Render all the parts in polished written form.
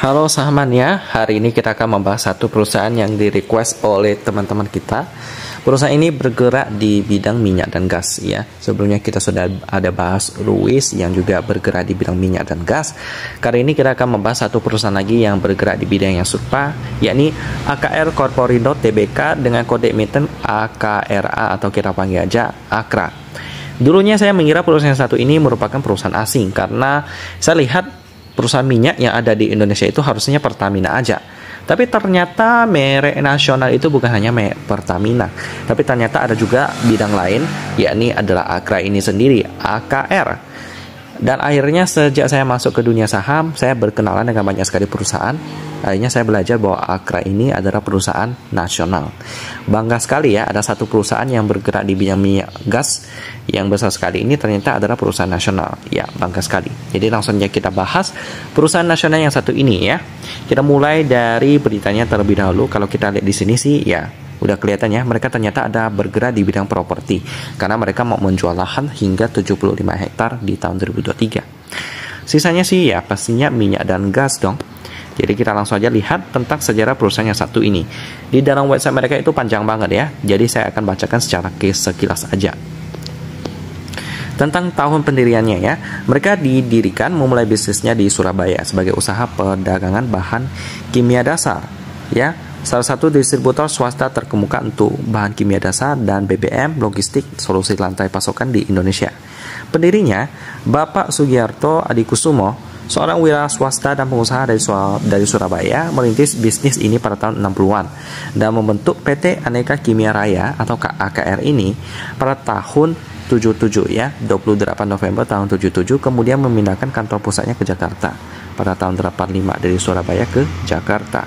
Halo sahabatnya, hari ini kita akan membahas satu perusahaan yang di-request oleh teman-teman kita. Perusahaan ini bergerak di bidang minyak dan gas ya. Sebelumnya kita sudah ada bahas Ruis yang juga bergerak di bidang minyak dan gas. Kali ini kita akan membahas satu perusahaan lagi yang bergerak di bidang yang serupa, yakni AKR Corporindo Tbk dengan kode emiten AKRA atau kita panggil aja AKRA. Dulunya saya mengira perusahaan satu ini merupakan perusahaan asing karena saya lihat perusahaan minyak yang ada di Indonesia itu harusnya Pertamina aja. Tapi ternyata merek nasional itu bukan hanya merek Pertamina, tapi ternyata ada juga bidang lain, yakni adalah AKRA ini sendiri, AKR. Dan akhirnya sejak saya masuk ke dunia saham, saya berkenalan dengan banyak sekali perusahaan. Akhirnya saya belajar bahwa AKRA ini adalah perusahaan nasional. Bangga sekali ya, ada satu perusahaan yang bergerak di bidang minyak gas yang besar sekali ini ternyata adalah perusahaan nasional. Ya, bangga sekali. Jadi langsung aja kita bahas perusahaan nasional yang satu ini ya. Kita mulai dari beritanya terlebih dahulu. Kalau kita lihat di sini sih ya, udah kelihatan ya, mereka ternyata ada bergerak di bidang properti karena mereka mau menjual lahan hingga 75 hektar di tahun 2023. Sisanya sih ya pastinya minyak dan gas dong. Jadi kita langsung aja lihat tentang sejarah perusahaan yang satu ini. Di dalam website mereka itu panjang banget ya. Jadi saya akan bacakan secara sekilas aja. Tentang tahun pendiriannya ya, mereka didirikan memulai bisnisnya di Surabaya sebagai usaha perdagangan bahan kimia dasar ya. Salah satu distributor swasta terkemuka untuk bahan kimia dasar dan BBM, logistik, solusi lantai pasokan di Indonesia. Pendirinya, Bapak Sugiarto Adikusumo, seorang wira swasta dan pengusaha dari Surabaya, merintis bisnis ini pada tahun 60-an dan membentuk PT Aneka Kimia Raya atau AKR ini pada tahun 77 ya, 28 November tahun 77, kemudian memindahkan kantor pusatnya ke Jakarta pada tahun 85 dari Surabaya ke Jakarta.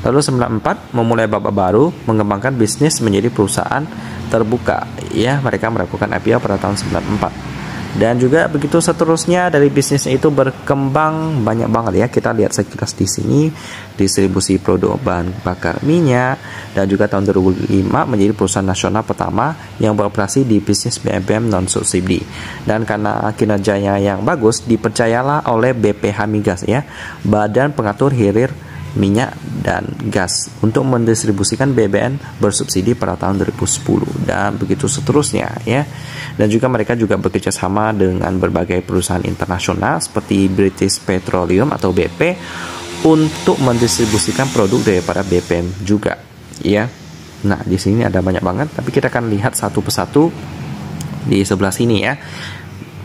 Lalu 94 memulai babak baru mengembangkan bisnis menjadi perusahaan terbuka ya, mereka melakukan IPO pada tahun 94. Dan juga begitu seterusnya dari bisnisnya itu berkembang banyak banget ya. Kita lihat sekilas di sini, distribusi produk bahan bakar minyak, dan juga tahun 2005 menjadi perusahaan nasional pertama yang beroperasi di bisnis BBM non subsidi. Dan karena kinerjanya yang bagus, dipercayalah oleh BPH Migas ya, Badan Pengatur Hilir Minyak dan Gas, untuk mendistribusikan BBM bersubsidi pada tahun 2010 dan begitu seterusnya ya. Dan juga mereka juga bekerja sama dengan berbagai perusahaan internasional seperti British Petroleum atau BP untuk mendistribusikan produk daripada BPM juga ya. Nah, di sini ada banyak banget, tapi kita akan lihat satu persatu di sebelah sini ya.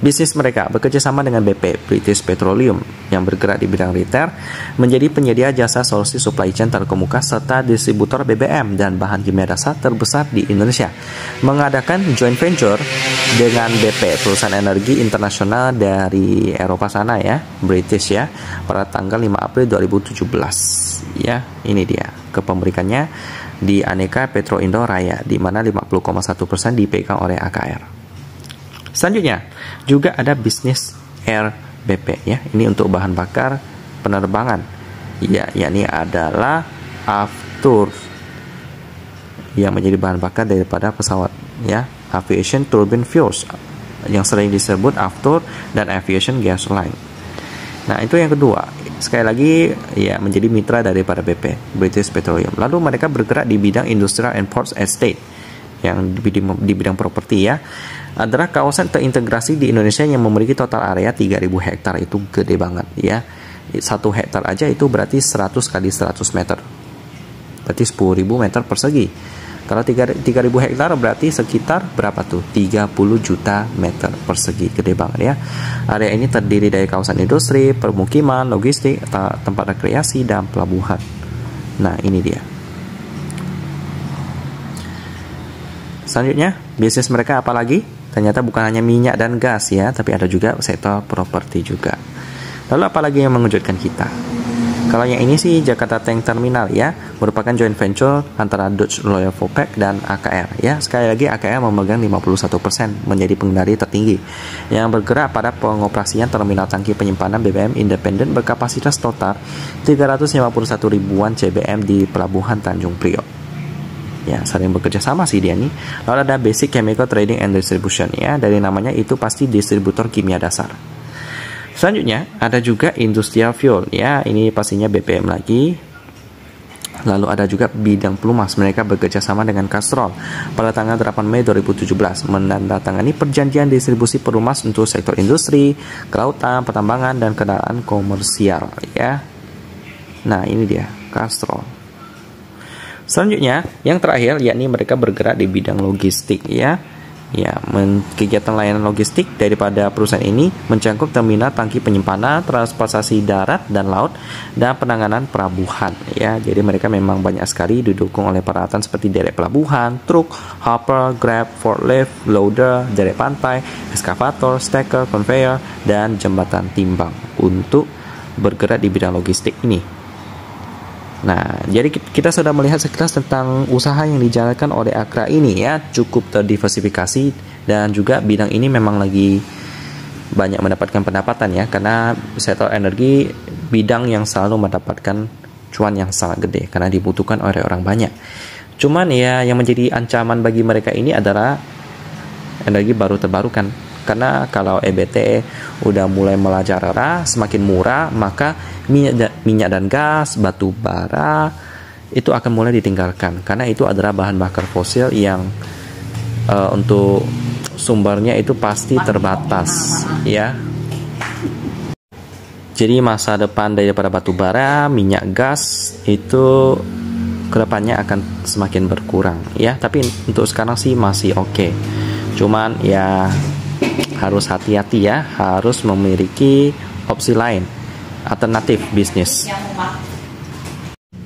Bisnis mereka bekerja sama dengan BP, British Petroleum, yang bergerak di bidang retail, menjadi penyedia jasa solusi supply chain terkemuka serta distributor BBM dan bahan kimia dasar terbesar di Indonesia. Mengadakan joint venture dengan BP, perusahaan energi internasional dari Eropa sana ya, British ya, pada tanggal 5 April 2017. Ya, ini dia kepemilikannya di Aneka Petroindo Raya, di mana 50,1% dipegang oleh AKR. Selanjutnya juga ada bisnis RBP ya. Ini untuk bahan bakar penerbangan. Ya, yakni adalah Aftur yang menjadi bahan bakar daripada pesawat ya. Aviation Turbine Fuels yang sering disebut Aftur dan Aviation Gasoline. Nah, itu yang kedua. Sekali lagi ya, menjadi mitra daripada BP, British Petroleum. Lalu mereka bergerak di bidang Industrial and Ports Estate yang di bidang properti ya. Adalah kawasan terintegrasi di Indonesia yang memiliki total area 3.000 hektar. Itu gede banget ya. 1 hektar aja itu berarti 100 kali 100 meter. Berarti 10.000 meter persegi. Kalau 3.000 hektar berarti sekitar berapa tuh? 30 juta meter persegi. Gede banget ya. Area ini terdiri dari kawasan industri, permukiman, logistik, tempat rekreasi, dan pelabuhan. Nah, ini dia. Selanjutnya, bisnis mereka apa lagi? Ternyata bukan hanya minyak dan gas ya, tapi ada juga sektor properti juga. Lalu apa lagi yang mengejutkan kita? Kalau yang ini sih Jakarta Tank Terminal ya, merupakan joint venture antara Dutch Royal Vopak dan AKR ya. Sekali lagi AKR memegang 51%, menjadi pengendali tertinggi yang bergerak pada pengoperasian terminal tangki penyimpanan BBM independen berkapasitas total 351 ribuan CBM di Pelabuhan Tanjung Priok. Ya, sering bekerja sama sih dia nih. Lalu ada Basic Chemical Trading and Distribution ya, dari namanya itu pasti distributor kimia dasar. Selanjutnya ada juga industrial fuel ya, ini pastinya BPM lagi. Lalu ada juga bidang pelumas, mereka bekerja sama dengan Castrol pada tanggal 8 Mei 2017 menandatangani perjanjian distribusi pelumas untuk sektor industri, kelautan, pertambangan, dan kendaraan komersial ya. Nah ini dia Castrol. Selanjutnya yang terakhir yakni mereka bergerak di bidang logistik ya. Kegiatan layanan logistik daripada perusahaan ini mencakup terminal, tangki penyimpanan, transportasi darat dan laut, dan penanganan pelabuhan ya. Jadi mereka memang banyak sekali didukung oleh peralatan seperti derek pelabuhan, truk, hopper, grab, forklift, loader, derek pantai, eskavator, stacker, conveyor, dan jembatan timbang untuk bergerak di bidang logistik ini. Nah, jadi kita sudah melihat sekilas tentang usaha yang dijalankan oleh Akra ini ya, cukup terdiversifikasi, dan juga bidang ini memang lagi banyak mendapatkan pendapatan ya, karena sektor energi bidang yang selalu mendapatkan cuan yang sangat gede karena dibutuhkan oleh orang banyak. Cuman ya yang menjadi ancaman bagi mereka ini adalah energi baru terbarukan. Karena kalau EBT udah mulai merajalela, semakin murah, maka minyak dan gas, batu bara itu akan mulai ditinggalkan. Karena itu adalah bahan bakar fosil yang untuk sumbernya itu pasti terbatas, ya. Jadi masa depan daripada batu bara, minyak gas itu kedepannya akan semakin berkurang, ya. Tapi untuk sekarang sih masih oke. Cuman ya harus hati-hati ya, harus memiliki opsi lain, alternatif bisnis.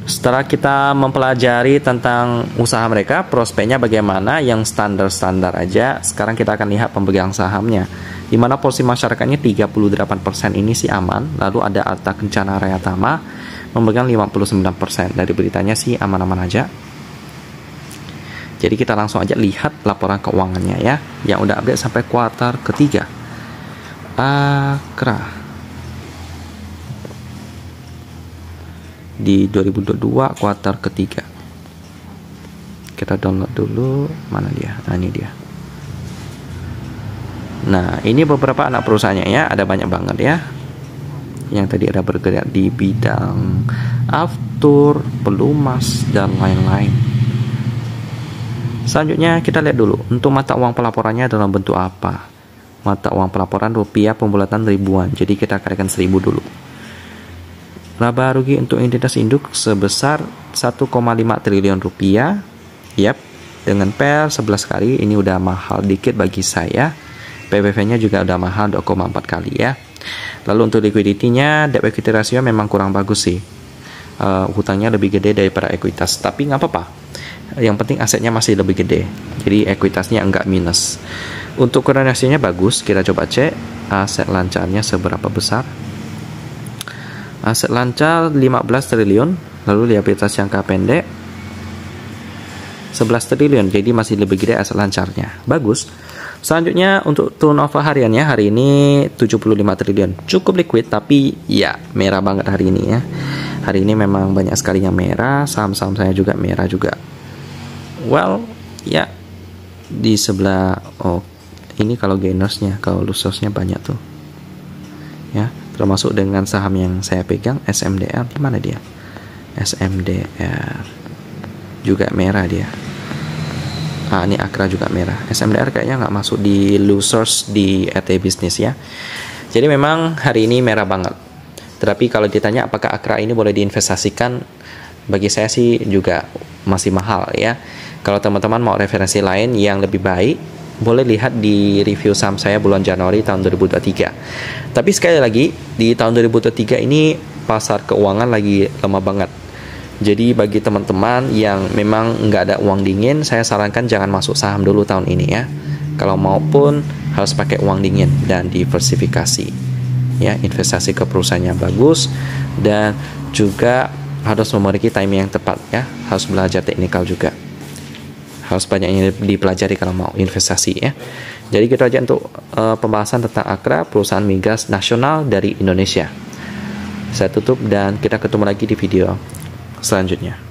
Setelah kita mempelajari tentang usaha mereka, prospeknya bagaimana, yang standar-standar aja, sekarang kita akan lihat pemegang sahamnya. Di mana porsi masyarakatnya 38% ini sih aman, lalu ada Arta Kencana Raya Tama memegang 59%. Dari beritanya sih aman-aman aja. Jadi kita langsung aja lihat laporan keuangannya ya, yang udah update sampai kuartal ketiga. Akra di 2022 kuartal ketiga. Kita download dulu, mana dia? Nah ini dia. Nah ini beberapa anak perusahaannya ya, ada banyak banget ya. Yang tadi ada bergerak di bidang aftur, pelumas, dan lain-lain. Selanjutnya kita lihat dulu untuk mata uang pelaporannya dalam bentuk apa. Mata uang pelaporan rupiah pembulatan ribuan, jadi kita kalikan 1000 dulu. Laba rugi untuk entitas induk sebesar 1,5 triliun rupiah. Yap, dengan PER 11 kali, ini udah mahal dikit bagi saya. PBV-nya juga udah mahal 2,4 kali ya. Lalu untuk liquidity-nya, debt equity ratio memang kurang bagus sih. Hutangnya lebih gede daripada ekuitas, tapi nggak apa-apa. Yang penting asetnya masih lebih gede, jadi ekuitasnya enggak minus. Untuk koordinasinya bagus, kita coba cek aset lancarnya seberapa besar. Aset lancar 15 triliun, lalu liabilitas jangka pendek 11 triliun, jadi masih lebih gede aset lancarnya. Bagus. Selanjutnya untuk turnover hariannya hari ini 75 triliun, cukup liquid, tapi ya merah banget hari ini ya. Hari ini memang banyak sekali yang merah, saham-saham saya juga merah juga. Well, ya di sebelah, oh ini kalau gainersnya, kalau losersnya banyak tuh, ya termasuk dengan saham yang saya pegang SMDR. Di mana dia? SMDR juga merah dia. Ini Akra juga merah. SMDR kayaknya nggak masuk di losers di RT Business ya. Jadi memang hari ini merah banget. Tetapi kalau ditanya apakah Akra ini boleh diinvestasikan, bagi saya sih juga masih mahal ya. Kalau teman-teman mau referensi lain yang lebih baik, boleh lihat di review saham saya bulan Januari tahun 2023. Tapi sekali lagi, di tahun 2023 ini pasar keuangan lagi lemah banget. Jadi bagi teman-teman yang memang nggak ada uang dingin, saya sarankan jangan masuk saham dulu tahun ini ya. Kalau maupun harus pakai uang dingin dan diversifikasi. Ya, investasi ke perusahaan yang bagus, dan juga harus memiliki timing yang tepat ya. Harus belajar teknikal juga. Harus banyak yang dipelajari kalau mau investasi ya. Jadi gitu aja untuk pembahasan tentang Akra, perusahaan migas nasional dari Indonesia. Saya tutup dan kita ketemu lagi di video selanjutnya.